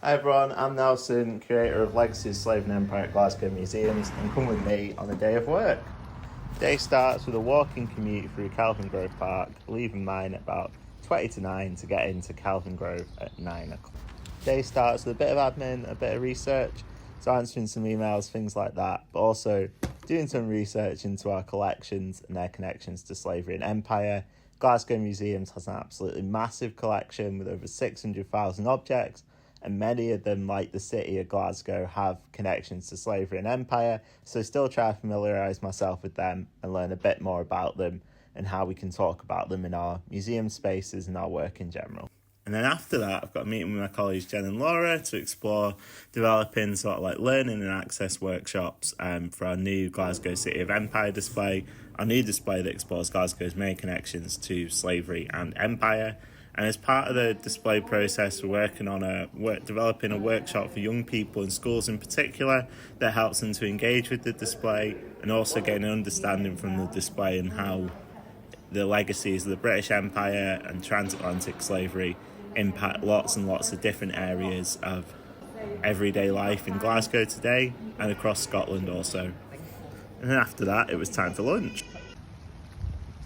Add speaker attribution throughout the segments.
Speaker 1: Hi everyone, I'm Nelson, Curator of Legacies, Slave and Empire at Glasgow Museums, and come with me on a day of work. Day starts with a walking commute through Kelvin Grove Park, leaving mine at about 20 to 9 to get into Kelvin Grove at 9 o'clock. Day starts with a bit of admin, a bit of research, so answering some emails, things like that, but also doing some research into our collections and their connections to slavery and empire. Glasgow Museums has an absolutely massive collection with over 600,000 objects, and many of them, like the city of Glasgow, have connections to slavery and empire, so still try to familiarise myself with them and learn a bit more about them and how we can talk about them in our museum spaces and our work in general. And then after that, I've got a meeting with my colleagues Jen and Laura to explore developing sort of like learning and access workshops for our new Glasgow City of Empire display, our new display that explores Glasgow's main connections to slavery and empire. And as part of the display process, we're working on developing a workshop for young people in schools in particular that helps them to engage with the display and also gain an understanding from the display and how the legacies of the British Empire and transatlantic slavery impact lots and lots of different areas of everyday life in Glasgow today and across Scotland also. And then after that, it was time for lunch.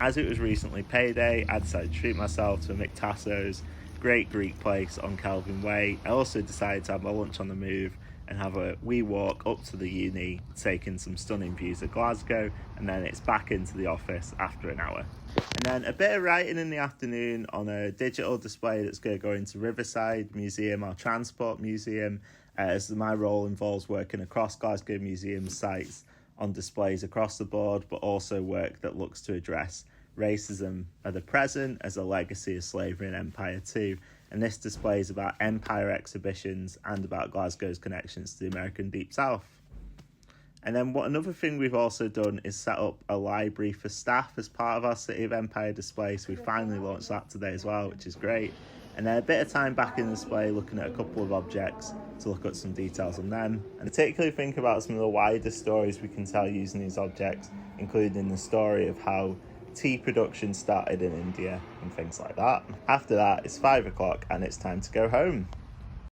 Speaker 1: As it was recently payday, I decided to treat myself to a McTasso's, great Greek place on Kelvin Way. I also decided to have my lunch on the move and have a wee walk up to the uni, taking some stunning views of Glasgow, and then it's back into the office after an hour. And then a bit of writing in the afternoon on a digital display that's going to go into Riverside Museum, our transport museum, as my role involves working across Glasgow Museum sites on displays across the board, but also work that looks to address racism at the present as a legacy of slavery and empire too. And this display is about empire exhibitions and about Glasgow's connections to the American Deep South. And then another thing we've also done is set up a library for staff as part of our City of Empire display. So we finally launched that today as well, which is great. And then a bit of time back in the display looking at a couple of objects to look at some details on them. And particularly think about some of the wider stories we can tell using these objects, including the story of how tea production started in India and things like that. After that, it's 5 o'clock and it's time to go home.